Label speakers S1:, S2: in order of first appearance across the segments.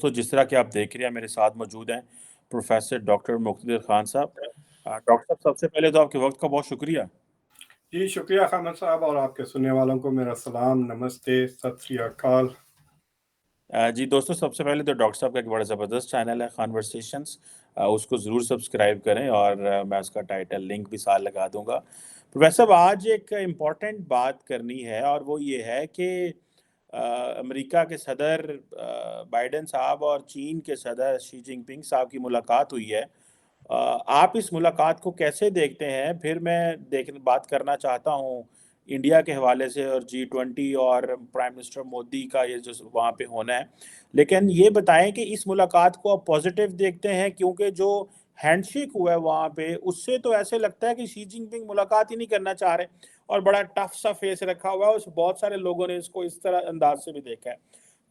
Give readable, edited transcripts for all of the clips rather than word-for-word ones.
S1: तो जिस तरह कि आप देख रहे हैं मेरे साथ मौजूद हैं प्रोफेसर डॉक्टर मुक़्तदिर खान साहब। डॉक्टर साहब सबसे पहले तो आपके वक़्त का बहुत शुक्रिया।
S2: जी, शुक्रिया खामद साहब और आपके सुनने वालों को मेरा सलाम, नमस्ते, सत श्री अकाल।
S1: जी दोस्तों सबसे पहले तो डॉक्टर साहब का एक बड़ा ज़बरदस्त चैनल है कन्वर्सेशंस, उसको ज़रूर सब्सक्राइब करें और मैं उसका टाइटल लिंक भी साथ लगा दूँगा। प्रोफेसर साहब आज एक इम्पॉर्टेंट बात करनी है और वो ये है कि अ, अमेरिका के सदर बाइडेन साहब और चीन के सदर शी जिनपिंग साहब की मुलाकात हुई है। आप इस मुलाकात को कैसे देखते हैं? फिर मैं बात करना चाहता हूँ इंडिया के हवाले से और जी-20 और प्राइम मिनिस्टर मोदी का ये जो वहाँ पे होना है। लेकिन ये बताएँ कि इस मुलाकात को आप पॉज़िटिव देखते हैं क्योंकि जो हैंडशेक हुआ है वहाँ पे, उससे तो ऐसे लगता है कि शी जिनपिंग मुलाकात ही नहीं करना चाह रहे और बड़ा टफ सा फेस रखा हुआ है और बहुत सारे लोगों ने इसको इस तरह अंदाज़ से भी देखा है।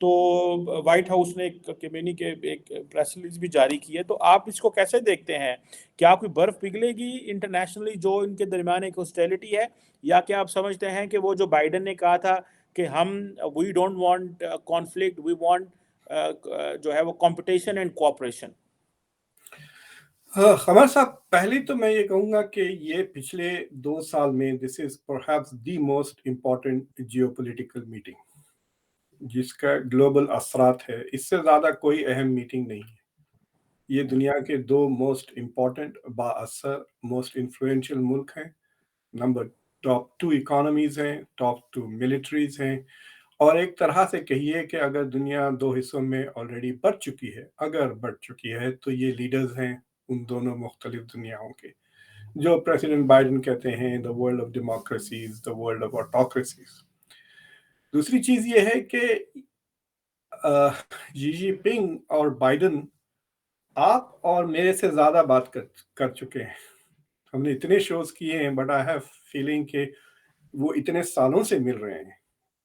S1: तो व्हाइट हाउस ने एक कम्युनिके एक प्रेस रिलीज़ भी जारी की है, तो आप इसको कैसे देखते हैं? क्या कोई बर्फ़ पिघलेगी इंटरनेशनली जो इनके दरमियान एक हॉस्टिलिटी है? या क्या आप समझते हैं कि वो जो बाइडेन ने कहा था कि हम we don't want conflict, we want जो है वो कॉम्पिटिशन एंड कोऑपरेशन?
S2: खबर साहब, पहले तो मैं ये कहूँगा कि ये पिछले 2 साल में this is perhaps the most important geopolitical meeting, जिसका ग्लोबल असरात है। इससे ज़्यादा कोई अहम मीटिंग नहीं है। ये दुनिया के 2 मोस्ट इम्पोर्टेंट, बाअसर, मोस्ट इन्फ्लुएंशियल मुल्क हैं। नंबर टॉप 2 इकोनॉमीज़ हैं, टॉप 2 मिलिट्रीज़ हैं और एक तरह से कहिए कि अगर दुनिया 2 हिस्सों में ऑलरेडी बढ़ चुकी है, तो ये लीडर्स हैं उन दोनों मुख्तलिफ दुनियाओं के। जो प्रेसिडेंट बाइडेन कहते हैं the world of democracies, the world of autocracies. दूसरी चीज़ ये है कि शी जिनपिंग और बाइडेन आप और मेरे से ज़्यादा बात कर चुके हैं। हमने इतने शोज़ किए हैं, बट आई हैव फीलिंग कि वो इतने सालों से मिल रहे हैं।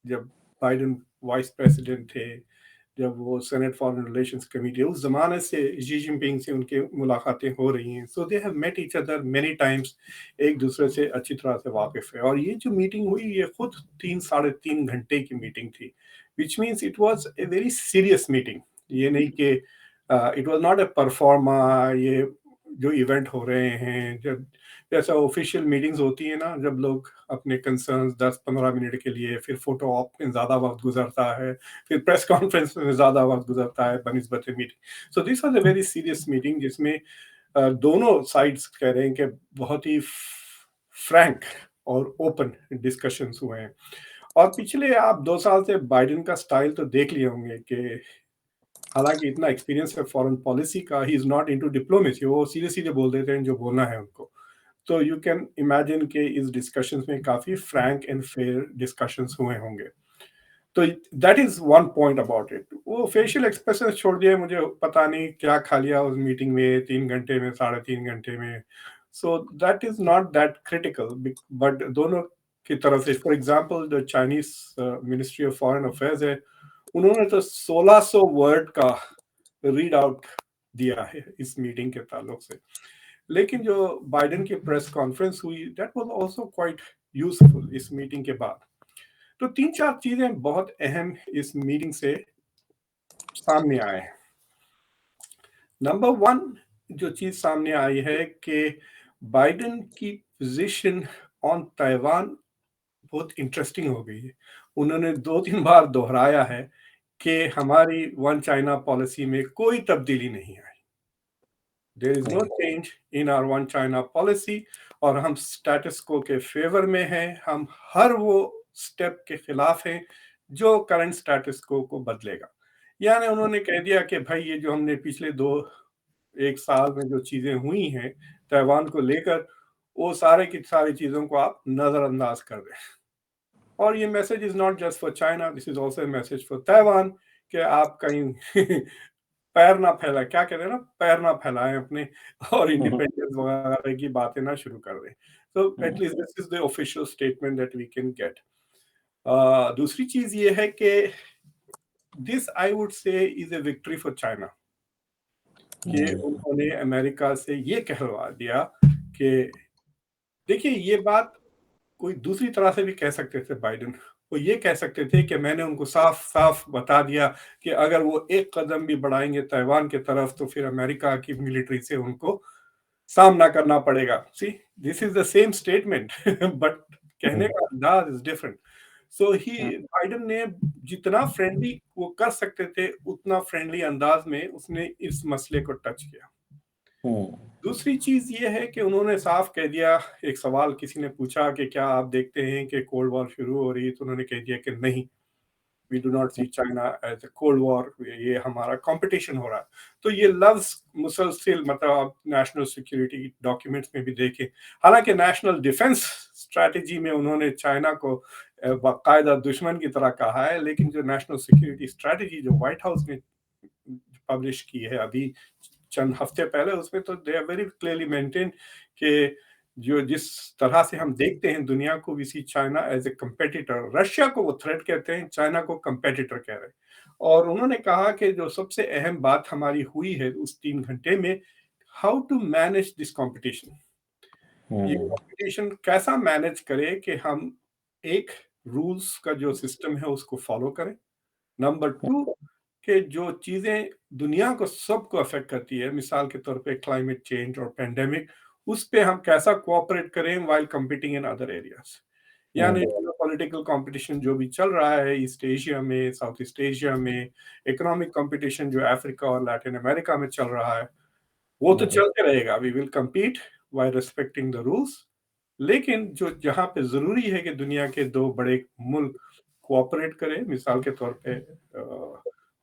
S2: जब बाइडेन वाइस प्रेसिडेंट थे, जब वो सेनेट फॉरेन रिलेशंस कमिटी, उस ज़माने से शी जिनपिंग से उनकी मुलाकातें हो रही हैं। So they have met each other many times, एक दूसरे से अच्छी तरह से वाकिफ़ है। और ये जो मीटिंग हुई, ये खुद 3 साढ़े 3 घंटे की मीटिंग थी, which means it was a very serious meeting. ये नहीं कि it was not a pro forma, ये जो इवेंट हो रहे हैं, जब जैसा ऑफिशियल मीटिंग्स होती है ना, जब लोग अपने कंसर्न्स 10-15 मिनट के लिए, फिर फोटो ऑप में ज़्यादा वक्त गुजरता है, फिर प्रेस कॉन्फ्रेंस में ज़्यादा वक्त गुजरता है बनिस्बत meeting. So this was a very serious meeting, जिसमें दोनों साइड्स कह रहे हैं कि बहुत ही फ्रैंक और ओपन डिस्कशंस हुए हैं। और पिछले आप 2 साल से बाइडेन का स्टाइल तो देख लिए होंगे कि हालांकि इतना एक्सपीरियंस है फॉरेन पॉलिसी का, he is not into diplomacy, वो सीधे सीधे बोल देते हैं जो बोलना है उनको। तो यू कैन इमेजिन के इस डिस्कशंस में काफ़ी फ्रैंक एंड फेयर डिस्कशंस हुए होंगे। तो that is one point about it. वो फेशियल एक्सप्रेशन छोड़ दिए, मुझे पता नहीं क्या खा लिया उस मीटिंग में 3 घंटे में, साढ़े 3 घंटे में। So that is not that critical, but दोनों की तरफ से, फॉर एग्जांपल जो Chinese ministry of foreign affairs है, उन्होंने तो 1600 वर्ड का रीड आउट दिया है इस मीटिंग के ताल्लुक से। लेकिन जो बाइडेन की प्रेस कॉन्फ्रेंस हुई, that was also quite useful इस मीटिंग के बाद। तो 3-4 चीजें बहुत अहम इस मीटिंग से सामने आए हैं। नंबर 1 जो चीज सामने आई है कि बाइडेन की पोजीशन ऑन ताइवान बहुत इंटरेस्टिंग हो गई है। उन्होंने 2-3 बार दोहराया है कि हमारी वन चाइना पॉलिसी में कोई तब्दीली नहीं आई। There is no change in our one China policy, और हम स्टेटस को के फेवर में हैं। हम हर वो स्टेप के खिलाफ हैं जो करंट स्टेटस को बदलेगा। यानी उन्होंने कह दिया कि भाई ये जो हमने पिछले 1 साल में जो चीजें हुई हैं ताइवान को लेकर, वो सारे की सारी चीजों को आप नजरअंदाज कर दें। और ये message is not just for China, this is also message for Taiwan, कि आप कहीं पैर ना फैलाएं, क्या कहते हैं ना, पैर ना फैलाएं अपने, और इंडिपेंडेंस वगैरह की बातें ना शुरू कर दें। तो at least this is the official statement that we can get. दूसरी चीज ये है कि this I would say is a victory for China, कि उन्होंने अमेरिका से ये कहलवा दिया कि देखिए, ये बात कोई दूसरी तरह से भी कह सकते थे बाइडेन। वो ये कह सकते थे कि मैंने उनको साफ-साफ बता दिया कि अगर वो एक कदम भी बढ़ाएँगे ताइवान की तरफ तो फिर अमेरिका की मिलिट्री से उनको सामना करना पड़ेगा। See this is the same statement but कहने का अंदाज़ is different. So he Biden ने जितना फ्रेंडली वो कर सकते थे, उतना फ्रेंडली अंदाज़ में उसने इस मसले को टच किया। दूसरी चीज़ ये है कि उन्होंने साफ कह दिया, एक सवाल किसी ने पूछा कि क्या आप देखते हैं कि कोल्ड वॉर शुरू हो रही है? तो उन्होंने कह दिया कि नहीं, we do not see China as a cold war, ये हमारा कॉम्पिटिशन हो रहा है। तो ये लफ्ज़ मुसलसिल मतलब आप नेशनल सिक्योरिटी डॉक्यूमेंट्स में भी देखें। हालाँकि नेशनल डिफेंस स्ट्रैटेजी में उन्होंने चाइना को बाकायदा दुश्मन की तरह कहा है, लेकिन जो नेशनल सिक्योरिटी स्ट्रैटेजी जो व्हाइट हाउस ने पब्लिश की है अभी चंद हफ्ते पहले, उसमें तो they are very clearly maintain कि जो जिस तरह से हम देखते हैं दुनिया को, we see China as a competitor. Russia को वो थ्रेट कहते हैं, चाइना को कंपेटिटर कह रहे हैं। और उन्होंने कहा कि जो सबसे अहम बात हमारी हुई है उस 3 घंटे में, how to manage this competition. ये कंपटीशन कैसा मैनेज करें कि हम एक रूल्स का जो सिस्टम है उसको फॉलो करें। नंबर 2 कि जो चीज़ें दुनिया को सबको अफ़ेक्ट करती है, मिसाल के तौर पे क्लाइमेट चेंज और पैंडेमिक, उस पे हम कैसा कोऑपरेट करें while competing in other areas. यानी जियोपॉलिटिकल कॉम्पिटिशन जो भी चल रहा है ईस्ट एशिया में, साउथ ईस्ट एशिया में, इकोनॉमिक कॉम्पिटिशन जो अफ्रीका और लैटिन अमेरिका में चल रहा है, वो तो चलते रहेगा। We will compete while respecting the rules. लेकिन जो जहाँ पे ज़रूरी है कि दुनिया के 2 बड़े मुल्क कोऑपरेट करें, मिसाल के तौर पे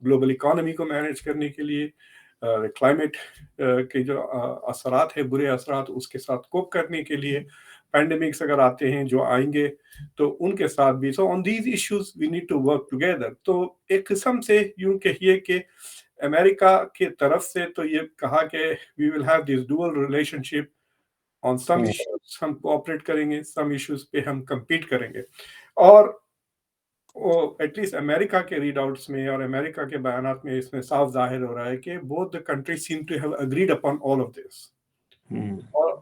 S2: ग्लोबल इकोनॉमी को मैनेज करने के लिए, क्लाइमेट के जो असरात है, बुरे असरात, उसके साथ कोप करने के लिए, पैंडेमिक्स अगर आते हैं जो आएँगे, तो उनके साथ भी। So on these issues we need to work together. तो एक किस्म से यूँ कहिए कि अमेरिका की तरफ से तो ये कहा कि we will have this dual relationship, on some issues हम कोऑपरेट करेंगे, सम इश्यूज़ पे हम कम्पीट करेंगे। और वो एटलीस्ट अमेरिका के रीडआउट्स में और अमेरिका के बयानात में इसमें साफ ज़ाहिर हो रहा है कि both the countries seem to have agreed upon all of this.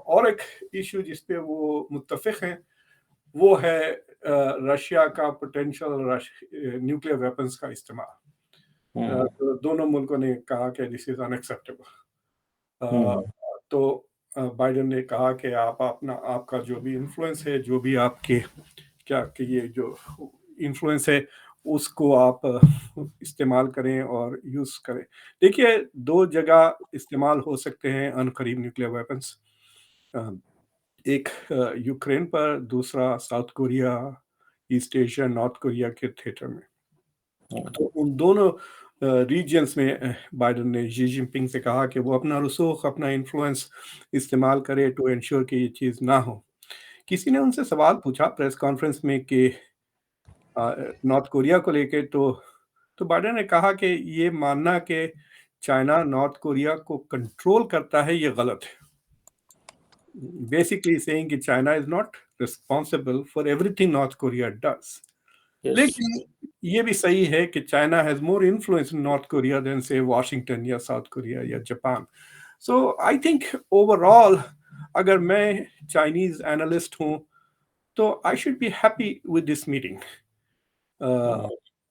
S2: और एक इश्यू जिस पे वो मुत्तफ़िक़ हैं, वो है रशिया का पोटेंशियल न्यूक्लियर वेपन्स का इस्तेमाल। तो दोनों मुल्कों ने कहा कि दिस इज़ अनएक्सेप्टेबल। तो बाइडेन ने कहा कि आप अपना आपका जो भी इन्फ्लुएंस है, जो भी आपके क्या कि ये जो इन्फ्लुएंस है, उसको आप इस्तेमाल करें और यूज़ करें। देखिए, 2 जगह इस्तेमाल हो सकते हैं अनकरीब न्यूक्लियर वेपन्स। अ, एक यूक्रेन पर, दूसरा south Korea, east Asia, north Korea के थिएटर में। तो उन दोनों रीजियंस में बाइडेन ने शी जिनपिंग से कहा कि वो अपना रसूख, अपना इन्फ्लुएंस इस्तेमाल करे टू एंश्योर कि ये चीज़ ना हो। किसी ने उनसे सवाल पूछा प्रेस कॉन्फ्रेंस में कि नॉर्थ कोरिया को लेके, तो बाइडेन ने कहा कि ये मानना कि चाइना नॉर्थ कोरिया को कंट्रोल करता है, ये गलत है। बेसिकली सेइंग कि China is not responsible for everything North Korea does. लेकिन ये भी सही है कि China has more influence in North Korea than से वाशिंगटन या साउथ कोरिया या Japan. So I think overall अगर मैं चाइनीज़ एनालिस्ट हूँ, तो I should be happy with this meeting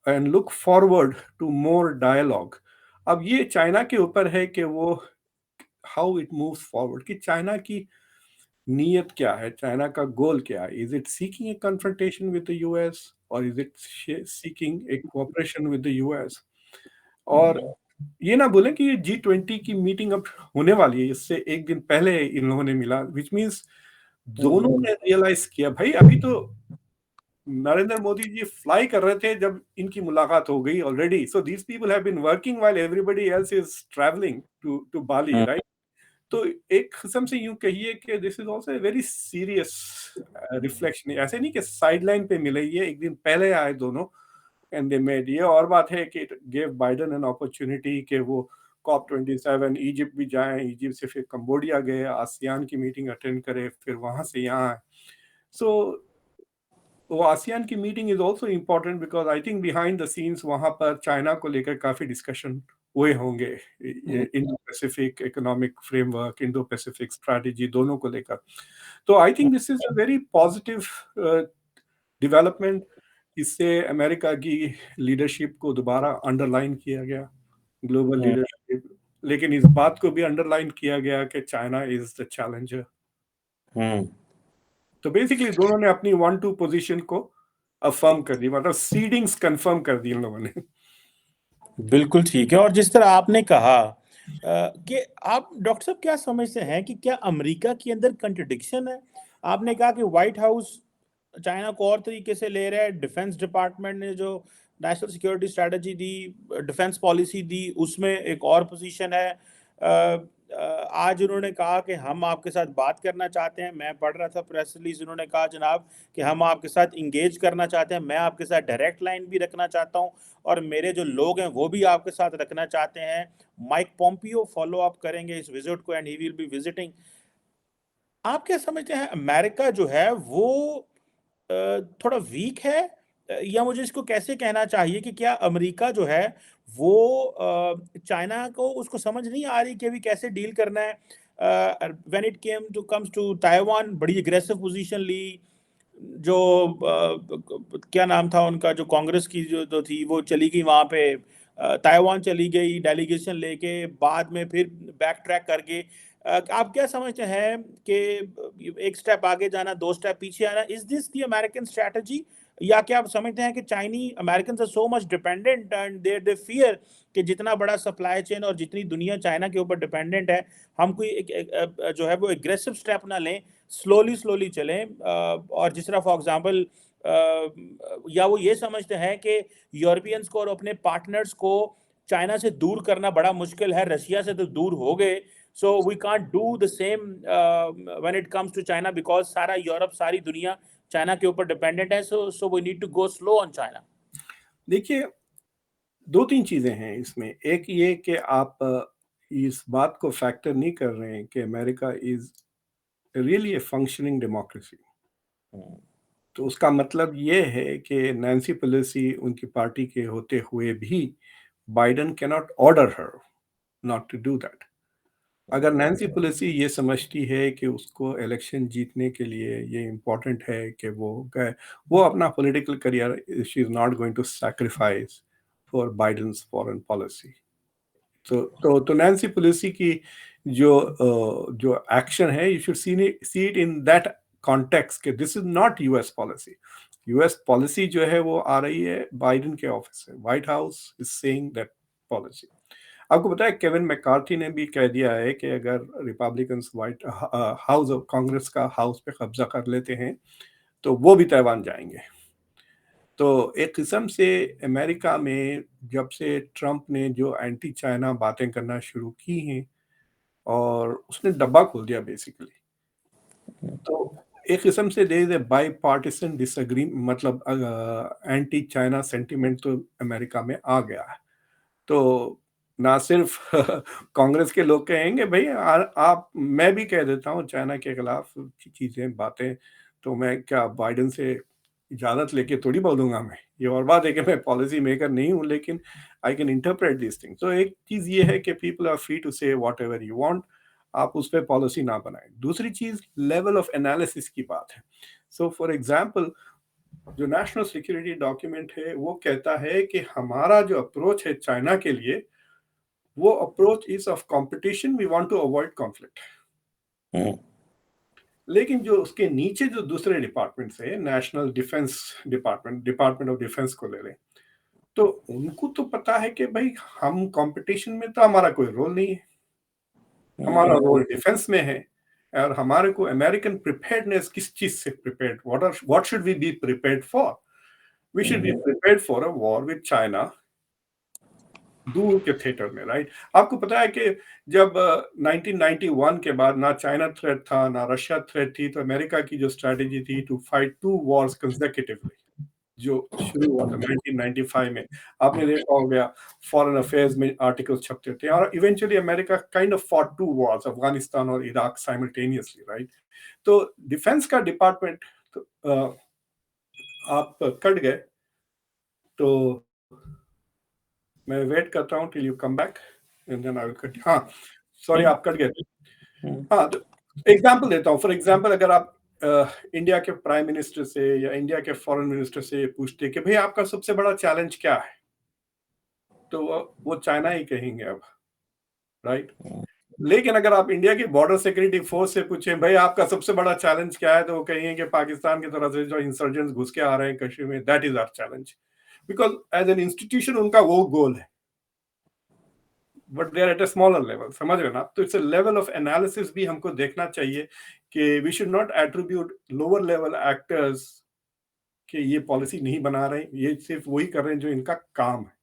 S2: and look forward to more dialogue. अब ये China के ऊपर है कि वो हाउ इट मूव्स फॉरवर्ड, कि चाइना की नीयत क्या है, चाइना का गोल क्या है? Is it seeking a confrontation with the US और is it seeking a cooperation with the US? और ये ना भूलें कि ये G20 की मीटिंग अब होने वाली है, इससे 1 दिन पहले इन लोगों ने मिला, व्हिच मीन्स दोनों ने रियलाइज़ किया भाई अभी तो नरेंद्र मोदी जी फ्लाई कर रहे थे जब इनकी मुलाकात हो गई already. So these people have been working while everybody else is travelling to Bali, right? तो एक किस्म से यूँ कहिए कि this is also a very serious reflection. ऐसे नहीं कि साइडलाइन पे मिले, ये 1 दिन पहले आए दोनों एंड दे मेट। ये और बात है कि it give Biden an opportunity कि वो कॉप 27 इजिप्ट भी जाएँ, इजिप्ट से फिर कंबोडिया गए, आसियान की मीटिंग अटेंड करे, फिर वहाँ से यहाँ आए। सो वो आसियान की meeting is also important because I think behind the scenes वहाँ पर चाइना को लेकर काफ़ी डिस्कशन हुए होंगे। ये Indo Pacific economic framework, Indo Pacific strategy दोनों को लेकर। तो I think this is a very positive development इससे अमेरिका की लीडरशिप को दोबारा अंडरलाइन किया गया, ग्लोबल
S1: हम्म,
S2: लीडरशिप। लेकिन इस बात को भी अंडरलाइन किया गया कि चाइना इज द चैलेंजर।
S1: हम्म,
S2: तो बेसिकली दोनों ने अपनी 1-2 पोजीशन को अफर्म कर दी, मतलब सीडिंग्स कंफर्म कर दी इन लोगों ने।
S1: बिल्कुल ठीक है। और जिस तरह आपने कहा कि आप डॉक्टर साहब क्या समझते हैं कि क्या अमेरिका के अंदर कंट्रडिक्शन है? आपने कहा कि व्हाइट हाउस चाइना को और तरीके से ले रहा है, डिफेंस डिपार्टमेंट ने जो नेशनल सिक्योरिटी स्ट्रेटजी दी, डिफेंस पॉलिसी दी, उसमें एक और पोजीशन है। आज उन्होंने कहा कि हम आपके साथ बात करना चाहते हैं। मैं पढ़ रहा था प्रेस रिलीज, उन्होंने कहा जनाब कि हम आपके साथ इंगेज करना चाहते हैं, मैं आपके साथ डायरेक्ट लाइन भी रखना चाहता हूं और मेरे जो लोग हैं वो भी आपके साथ रखना चाहते हैं। माइक पोम्पियो फॉलो अप करेंगे इस विजिट को and he will be visiting. आप क्या समझते हैं, अमेरिका जो है वो थोड़ा वीक है, या मुझे इसको कैसे कहना चाहिए कि क्या अमेरिका जो है वो चाइना को उसको समझ नहीं आ रही कि अभी कैसे डील करना है? When it comes to Taiwan बड़ी एग्रेसिव पोजीशन ली। जो क्या नाम था उनका, जो कांग्रेस की जो थी वो चली गई वहां पे, ताइवान चली गई डेलीगेशन लेके, बाद में फिर बैक ट्रैक करके। आप क्या समझते हैं कि एक स्टेप आगे जाना, दो स्टेप पीछे आना, is this the American strategy? या क्या आप समझते हैं कि Chinese American are so much dependent and they fear कि जितना बड़ा सप्लाई चेन और जितनी दुनिया चाइना के ऊपर डिपेंडेंट है, हम कोई जो है वो एग्रेसिव स्टेप ना लें, स्लोली स्लोली चलें? और जिस तरह फॉर एग्जांपल या वो ये समझते हैं कि यूरोपियंस को और अपने पार्टनर्स को चाइना से दूर करना बड़ा मुश्किल है, रशिया से तो दूर हो गए, so we can't do the same when it comes to China because सारा यूरोप, सारी दुनिया चाइना के ऊपर डिपेंडेंट है, so we need to go slow on China.
S2: देखिए, 2-3 चीज़ें हैं इसमें। एक ये कि आप इस बात को फैक्टर नहीं कर रहे हैं कि America is really a functioning democracy. तो उसका मतलब ये है कि नैन्सी पेलोसी उनकी पार्टी के होते हुए भी Biden can not order her not to do that. अगर नैन्सी पेलोसी ये समझती है कि उसको इलेक्शन जीतने के लिए ये इम्पोर्टेंट है कि वो अपना political career, she is not going to sacrifice for Biden's foreign policy. तो नैन्सी पेलोसी की जो एक्शन है, you should see it in that context कि this is not US policy. US policy जो है वो आ रही है बाइडेन के ऑफिस से, white house is saying that policy. आपको पता है केविन मैकार्थी ने भी कह दिया है कि अगर Republicans white house of Congress का हाउस पे कब्जा कर लेते हैं तो वो भी ताइवान जाएंगे। तो एक किस्म से अमेरिका में जब से ट्रंप ने जो एंटी चाइना बातें करना शुरू की हैं और उसने डब्बा खोल दिया बेसिकली। तो एक किस्म से देयर इज अ बाईपार्टिसन डिसएग्री, मतलब एंटी चाइना सेंटिमेंट तो अमेरिका में आ गया है। तो ना सिर्फ कांग्रेस के लोग कहेंगे भाई आप, मैं भी कह देता हूँ चाइना के खिलाफ चीजें बातें, तो मैं क्या बाइडेन से इजाजत लेके थोड़ी बोलूंगा? मैं ये और बात है कि मैं पॉलिसी मेकर नहीं हूँ, लेकिन I can interpret this thing. तो एक चीज ये है कि पीपल आर फ्री टू से व्हाट एवर यू वांट, आप उस पर पॉलिसी ना बनाएं। दूसरी चीज लेवल ऑफ एनालिसिस की बात है। सो फॉर एग्जाम्पल, जो नेशनल सिक्योरिटी डॉक्यूमेंट है वो कहता है कि हमारा जो अप्रोच है चाइना के लिए, वो approach is of competition, we want to avoid conflict. लेकिन जो उसके नीचे जो दूसरे डिपार्टमेंट्स है, national defence department, department of defence को ले लें, तो उनको तो पता है कि भाई हम कंपटीशन में तो हमारा कोई रोल नहीं है, हमारा रोल डिफेंस में है। और हमारे को अमेरिकन प्रिपेयर्डनेस किस चीज से prepared, what should we be prepared for? We should be prepared for a war with China, दूर के थिएटर में, राइट? आपको पता है कि जब 1991 के बाद ना चाइना थ्रेट था ना रशिया थ्रेट थी, तो अमेरिका की जो स्ट्रैटेजी थी टू फाइट 2 वॉर्स कंसेक्यूटिवली, जो शुरू हुआ था 1995 में। आपने देखा हो गया फॉरेन अफेयर्स में आर्टिकल्स छपते थे, और eventually America kind of fought 2 wars, Afghanistan और इराक साइमल्टेनियसली, राइट? तो डिफेंस का डिपार्टमेंट तो, आप कट गए, तो मैं वेट करता हूँ till you come back and then I will cut. हाँ, सॉरी, आप कट गए थे। हाँ, तो एग्जाम्पल देता हूँ। फॉर एग्जाम्पल, अगर आप इंडिया के प्राइम मिनिस्टर से या इंडिया के फॉरेन मिनिस्टर से ये पूछते कि भाई आपका सबसे बड़ा चैलेंज क्या है, तो वो चाइना ही कहेंगे अब, राइट। लेकिन अगर आप इंडिया की बॉर्डर सिक्योरिटी फोर्स से पूछें भाई आपका सबसे बड़ा चैलेंज क्या है, तो वो कहेंगे कि पाकिस्तान की तरफ से जो इंसर्जेंट्स घुस के आ रहे हैं कश्मीर में, that is our challenge, because as an institution उनका वो गोल है, but they are at a smaller level, समझ रहे ना। तो it's a level of analysis भी हमको देखना चाहिए कि we should not attribute lower level actors कि ये पॉलिसी नहीं बना रहे, ये सिर्फ वही कर रहे हैं जो इनका काम है।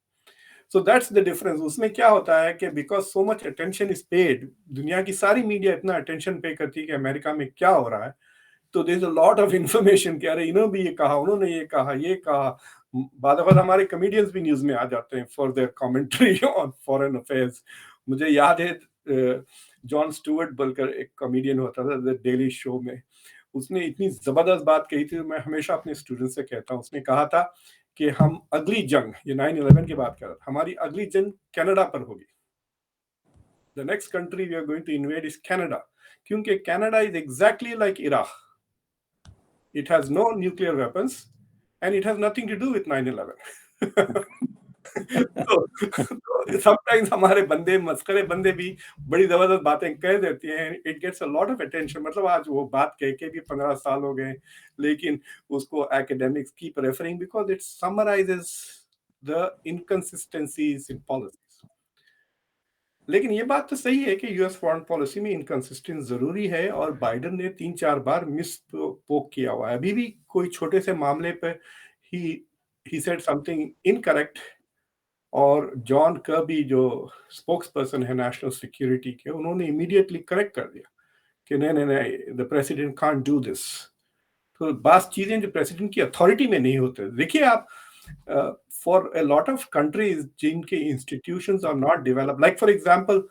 S2: So that's the difference. उसमें क्या होता है कि because so much attention is paid, दुनिया की सारी मीडिया इतना अटेंशन पे करती है कि अमेरिका में क्या हो रहा है, तो there is a lot of information कि अरे इन्होंने भी ये कहा, उन्होंने ये कहा। बाद हमारे कमेडियंस भी न्यूज में आ जाते हैं for their commentary on foreign affairs. मुझे याद है जॉन स्टुअर्ट बोलकर एक कॉमेडियन होता था द डेली शो में, उसने इतनी जबरदस्त बात कही थी, मैं हमेशा अपने स्टूडेंट से कहता हूँ। उसने कहा था कि हम अगली जंग, ये 9/11 की बात कर रहा था, हमारी अगली जंग कनाडा पर होगी। The next country we are going to invade is Canada, क्योंकि Canada is exactly like Iraq, it has no nuclear weapons and it has nothing to do with 9/11. तो समटाइम्स हमारे बंदे, मस्करे बंदे भी बड़ी जबरदस्त बातें कह देती हैं, it gets a lot of attention. मतलब आज वो बात कह के भी 15 साल हो गए, लेकिन उसको academics keep referring because it summarizes the inconsistencies in policies. लेकिन ये बात तो सही है कि यूएस फॉरेन पॉलिसी में इनकंसिस्टेंस जरूरी है, और बाइडेन ने 3-4 बार मिस पोक किया हुआ है। अभी भी कोई छोटे से मामले पर ही सेड समथिंग इनकरेक्ट, और जॉन कर्बी जो स्पोक्स पर्सन है नेशनल सिक्योरिटी के, उन्होंने इमीडिएटली करेक्ट कर दिया कि नहीं नहीं नहीं, the president can't do this. तो बात चीजें जो प्रेसिडेंट की अथॉरिटी में नहीं होते। देखिए आप, for a lot of countries जिनके institutions are not develop, like for example,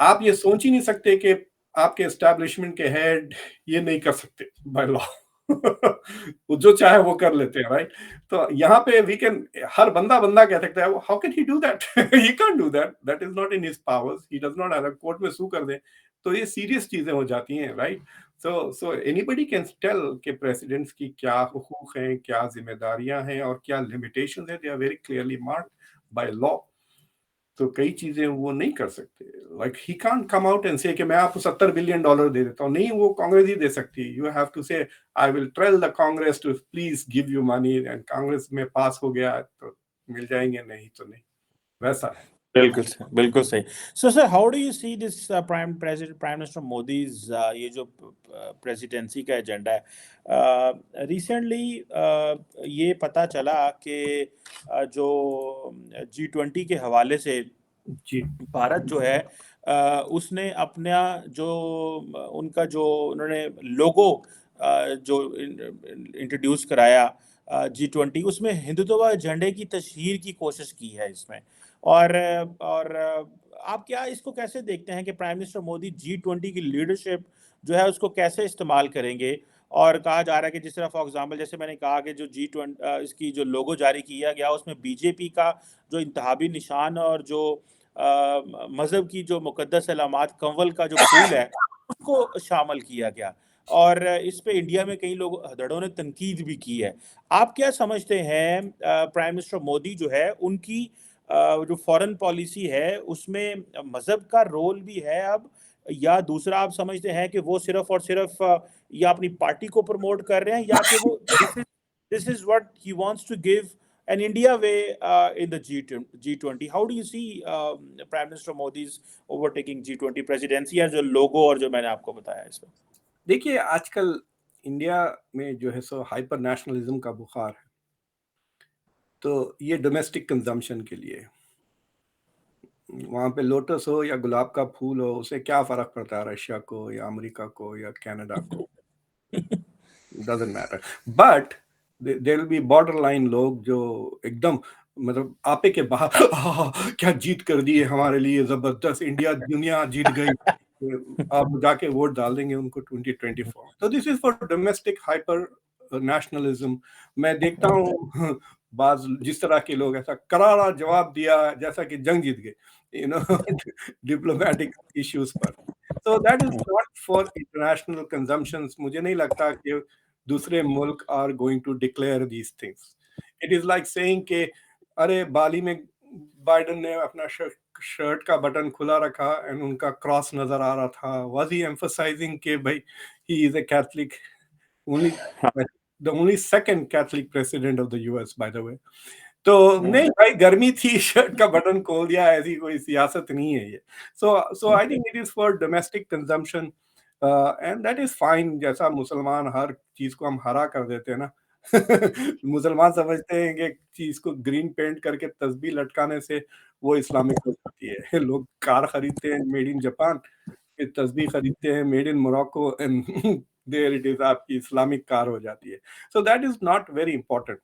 S2: आप ये सोच ही नहीं सकते कि आपके एस्टैब्लिशमेंट के हेड ये नहीं कर सकते बाय लॉ। वो जो चाहे वो कर लेते हैं, राइट। तो यहाँ पे वी कैन, हर बंदा बंदा कह सकता है how can he do that, he can't do that, that is not in his powers, he does not have, court में सू कर दे तो ये सीरियस चीजें हो जाती हैं, right. So anybody can tell कि प्रेसिडेंट्स की क्या हुकूक हैं, क्या जिम्मेदारियां हैं और क्या लिमिटेशंस हैं, they are very clearly marked by law. तो कई चीजें वो नहीं कर सकते, like he can't come out and say कि मैं आपको $70 बिलियन दे देता हूँ, नहीं, वो कांग्रेस ही दे सकती है। You have to say I will tell the Congress to please give you money, and Congress में पास हो गया तो मिल जाएंगे, नहीं तो नहीं, वैसा है।
S1: बिल्कुल सही, बिल्कुल सही। So sir, how do you see this prime minister Modi's ये जो प्रेसिडेंसी का एजेंडा है? रिसेंटली ये पता चला कि जो G20 के हवाले से
S2: जी
S1: भारत जो है उसने अपना जो उनका जो उन्होंने लोगो जो इंट्रोड्यूस कराया G20, उसमें हिंदुत्व झंडे की तशहीर की कोशिश की है इसमें। और आप क्या इसको कैसे देखते हैं कि प्राइम मिनिस्टर मोदी G20 की लीडरशिप जो है उसको कैसे इस्तेमाल करेंगे? और कहा जा रहा है कि जिस तरह फॉर एग्जांपल जैसे मैंने कहा कि जो G20 इसकी जो लोगो जारी किया गया उसमें बीजेपी का जो इंतहाबी निशान और जो मज़हब की जो मुक़द्दस अलामात कंवल का जो फूल है उसको शामिल किया गया, और इस पे इंडिया में कई लोग धड़ों ने तनकीद भी की है। आप क्या समझते हैं प्राइम मिनिस्टर मोदी जो है उनकी जो फॉरेन पॉलिसी है उसमें मज़हब का रोल भी है अब, या दूसरा आप समझते हैं कि वो सिर्फ और सिर्फ या अपनी पार्टी को प्रमोट कर रहे हैं, या कि वो this is what he wants to give an India way in the G20? How do you see Prime Minister Modi's overtaking G20 presidency और जो लोगो और जो मैंने आपको बताया इसमें?
S2: देखिए आजकल इंडिया में जो है सो हाइपर नेशनलिज्म का बुखार है, तो ये डोमेस्टिक कंजम्पशन के लिए, वहाँ पे लोटस हो या गुलाब का फूल हो, उसे क्या फर्क पड़ता है रशिया को या अमेरिका को या कनाडा को, doesn't matter. But there will be border line लोग जो एकदम, मतलब आपे के बाहर क्या जीत कर दी है हमारे लिए, जबरदस्त, इंडिया दुनिया जीत गई, आप जाके वोट डाल देंगे उनको 2024। तो this is for domestic hyper nationalism. मैं देखता हूँ बाज जिस तरह के लोग ऐसा करारा जवाब दिया जैसा कि जंग जीत गए, यू नो, डिप्लोमेटिक इश्यूज पर। So that is not for international consumptions. मुझे नहीं लगता कि दूसरे मुल्क are going to declare these things. It is like saying कि अरे बाली में बाइडन ने अपना शर्ट का बटन खुला रखा and उनका क्रॉस नजर आ रहा था. Was he emphasizing कि भाई he is a Catholic? Only the only second Catholic president of the US, by the way. तो नहीं भाई, गर्मी थी, शर्ट का बटन खोल दिया, ऐसी कोई सियासत नहीं है ये. So I think it is for domestic consumption and that is fine. जैसा मुसलमान हर चीज को हम हरा कर देते हैं ना. मुसलमान समझते हैं कि चीज को ग्रीन पेंट करके तस्बीह लटकाने से वो इस्लामिक हो जाती है. लोग कार खरीदते हैं मेड इन जापान, फिर तस्बीह खरीदते हैं made in Morocco and there it is, आपकी इस्लामिक कार हो जाती है. So that is not very important.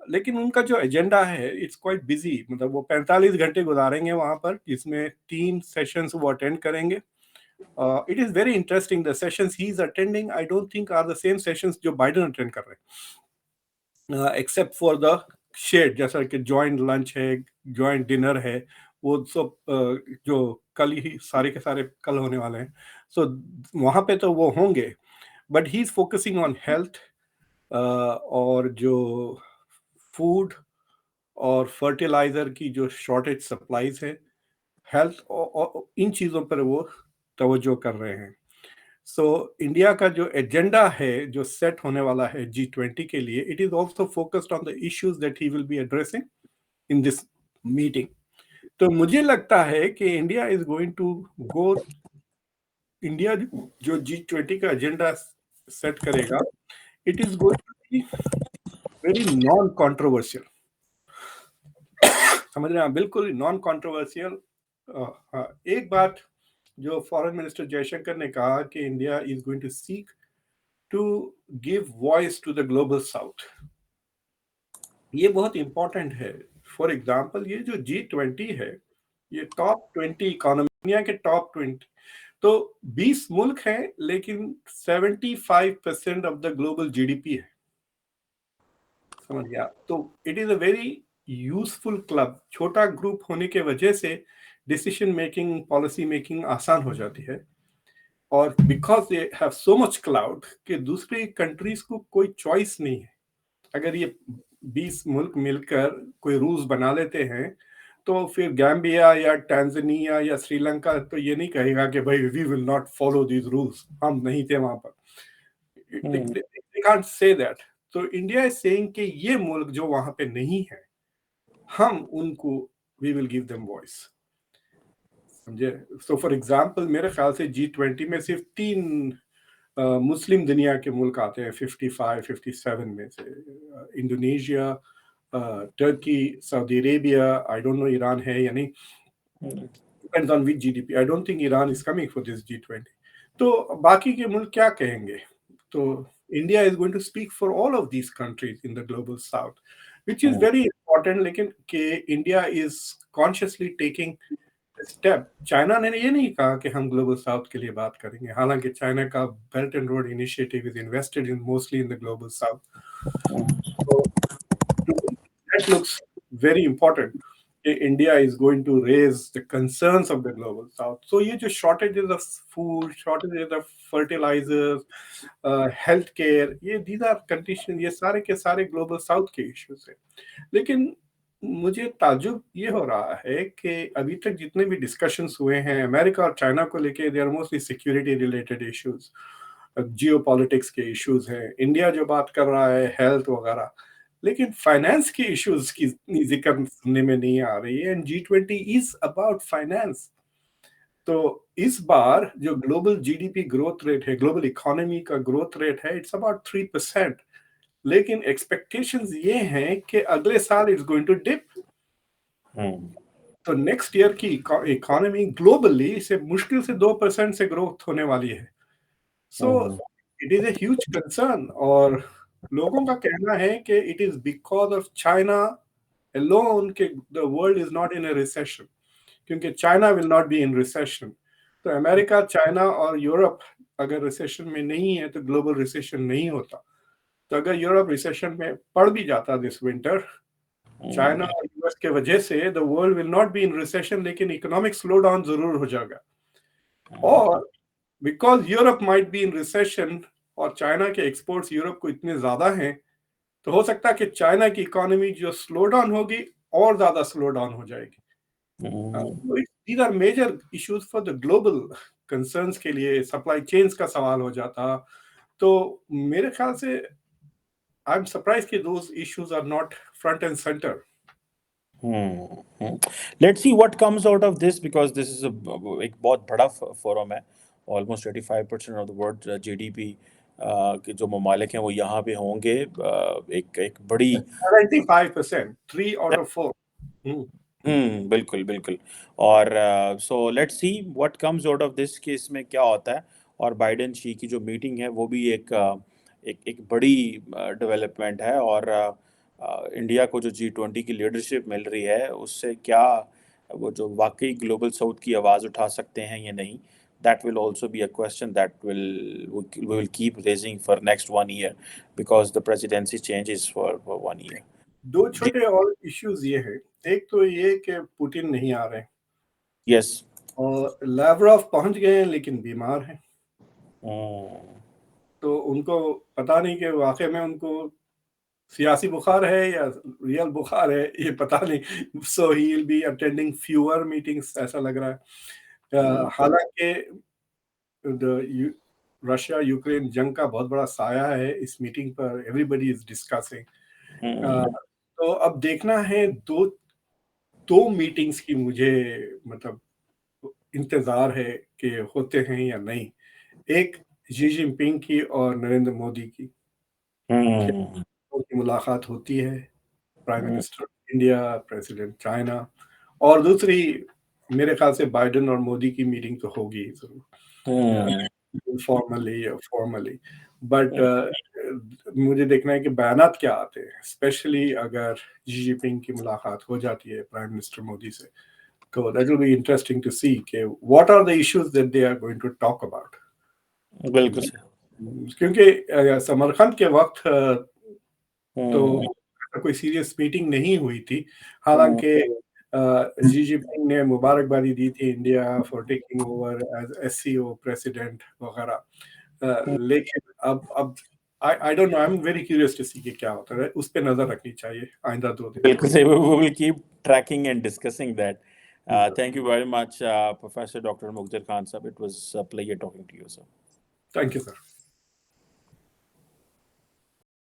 S2: लेकिन उनका जो एजेंडा है इट्स क्वाइट बिजी. मतलब वो 45 घंटे गुजारेंगे वहां पर, जिसमें 3 सेशंस वो अटेंड करेंगे. It is very interesting. The sessions he is attending I don't think are the same sessions जो बाइडेन अटेंड कर रहे हैं, एक्सेप्ट फॉर द शेड, जैसा कि जॉइंट लंच है, जॉइंट डिनर है, वो सब जो कल ही सारे के सारे कल होने वाले हैं. सो वहां पे तो वो होंगे, but he is focusing on health और जो फूड और फर्टिलाइजर की जो शॉर्टेज सप्लाईज है, हेल्थ और इन चीज़ों पर वो तवज्जो कर रहे हैं. सो इंडिया का जो एजेंडा है जो सेट होने वाला है G20 के लिए, it is also focused on the issues that he will be addressing in this meeting. तो मुझे लगता है कि India is going to go, India जो G20 का एजेंडा सेट करेगा, it is going to be very non controversial. समझ रहे हैं, बिल्कुल नॉन कॉन्ट्रोवर्शियल. एक बात जो फॉरेन मिनिस्टर जयशंकर ने कहा कि India is going to seek to give voice to the global south, ये बहुत इंपॉर्टेंट है. फॉर एग्जांपल, ये जो G20 है, ये टॉप 20 इकोनॉमी, दुनिया के टॉप 20, तो 20 मुल्क हैं, लेकिन 75% ऑफ द ग्लोबल जीडीपी है. समझ गया? तो it is a very useful club. छोटा ग्रुप होने के वजह से डिसीजन मेकिंग, पॉलिसी मेकिंग आसान हो जाती है. और because they have so much cloud कि दूसरी कंट्रीज को कोई चॉइस नहीं है. अगर ये 20 मुल्क मिलकर कोई रूल्स बना लेते हैं, तो फिर गैम्बिया या टैंजानिया या श्रीलंका तो ये नहीं कहेगा कि भाई we will not follow these rules, हम नहीं थे वहां पर. they can't say that. तो इंडिया इज सेइंग कि ये मुल्क जो वहां पे नहीं है, हम उनको we will give them voice. समझे? सो फॉर एग्जांपल, मेरे ख्याल से G20 में सिर्फ 3 मुस्लिम दुनिया के मुल्क आते हैं 55, 57 में से. Indonesia, Turkey, Saudi Arabia, I don't know Iran है या नहीं, depends on which GDP. I don't think Iran is coming for this G20. तो बाकी के मुल्क क्या कहेंगे? तो India is going to speak for all of these countries in the global south, which is very important. लेकिन कि India is consciously taking step. China ने ये नहीं कहा कि हम ग्लोबल साउथ के लिए बात करेंगे, हालांकि चाइना का belt and road initiative is invested in mostly in the global south. That looks very important. India is going to raise the concerns of the global south. So ये जो shortages of food, shortages of fertilizers, healthcare, ये these are conditions, ये सारे के सारे global south के issues हैं. लेकिन मुझे ताजुब ये हो रहा है कि अभी तक जितने भी डिस्कशंस हुए हैं अमेरिका और चाइना को लेके, they are mostly security related issues, geo politics के इश्यूज हैं. इंडिया जो बात कर रहा है हेल्थ वगैरह, लेकिन फाइनेंस के इश्यूज की जिक्र सुनने में नहीं आ रही है. And G20 is about finance. तो इस बार जो ग्लोबल जीडीपी ग्रोथ रेट है, ग्लोबल इकोनॉमी का ग्रोथ रेट है, इट्स अबाउट 3%. लेकिन एक्सपेक्टेशंस ये हैं कि अगले साल इट्स गोइंग टू डिप. तो नेक्स्ट ईयर की इकोनॉमी ग्लोबली से मुश्किल से 2% से ग्रोथ होने वाली है. So it is a huge concern. और लोगों का कहना है कि it is because of China alone कि the world is not in a recession, क्योंकि China will not be in recession. तो अमेरिका, चाइना और यूरोप अगर रिसेशन में नहीं है तो ग्लोबल रिसेशन नहीं होता. तो अगर यूरोप रिसेशन में पड़ भी जाता दिस विंटर, चाइना और यूएस के वजह से the world will not be in recession, लेकिन इकोनॉमिक स्लो डाउन जरूर हो जाएगा. और because Europe might be in recession और चाइना के एक्सपोर्ट्स यूरोप को इतने ज्यादा हैं, तो हो सकता है कि चाइना की इकोनॉमी जो स्लो डाउन होगी और ज्यादा स्लो डाउन हो जाएगी। These are major issues for the global concerns के लिए सप्लाई चेन्स का सवाल हो जाता। तो मेरे ख्याल से आई एम सरप्राइज कि those issues are not front end center.
S1: Let's see what comes out of this, because this is एक बहुत बड़ा फोरम है। Almost 85% of the world GDP के जो ममालिक हैं वो यहाँ पे होंगे। एक बड़ी
S2: 75%, 3 out of 4।
S1: बिल्कुल बिल्कुल। और so let's see what comes out of this, कि इसमें क्या होता है। और बाइडेन शी की जो मीटिंग है वो भी एक बड़ी डेवलपमेंट है। और इंडिया को जो G20 की लीडरशिप मिल रही है उससे क्या वो जो वाकई ग्लोबल साउथ की आवाज़ उठा सकते हैं या नहीं, that will also be a question that we will keep raising for next 1 year, because the presidency changes for 1 year.
S2: दो छोटे और इश्यूज ये है, एक तो ये कि पुतिन नहीं आ रहे,
S1: Yes.
S2: और लावरोव पहुंच गए हैं लेकिन बीमार हैं। तो उनको पता नहीं कि वाकई में उनको सियासी बुखार है या रियल बुखार है, ये पता नहीं। So he will be attending fewer meetings, ऐसा लग रहा है। हालांकि रशिया यूक्रेन जंग का बहुत बड़ा साया है इस मीटिंग पर, एवरीबडी इज डिस्कसिंग। तो अब देखना है, दो मीटिंग्स की मुझे मतलब इंतजार है कि होते हैं या नहीं। एक शी जिनपिंग की और नरेंद्र मोदी की, उनकी मुलाकात होती है, prime minister India, president China. और दूसरी मेरे ख्याल से बाइडेन और मोदी की मीटिंग तो होगी जरूर, इनफॉर्मली या फॉर्मली। बट मुझे देखना है कि बयानात क्या आते हैं, स्पेशली अगर शी जिनपिंग की मुलाकात हो जाती है प्राइम मिनिस्टर मोदी से, तो that will be interesting to see कि what are the issues that they are going to talk about.
S1: बिल्कुल।
S2: क्योंकि समरकंद के वक्त तो कोई सीरियस मीटिंग नहीं हुई थी। हालांकि शी जिनपिंग ने मुबारकबादी दी थी India for taking over as SCO president वगैरह। लेकिन अब I don't know, I am very curious to see कि क्या होता है। उस पे नजर रखनी चाहिए आइंदा 2 दिन।
S1: बिल्कुल सही। we will keep tracking and discussing that. Thank you very much, Professor Dr. Mukhtar Khan sir. It was a pleasure talking to you, sir.
S2: Thank you sir.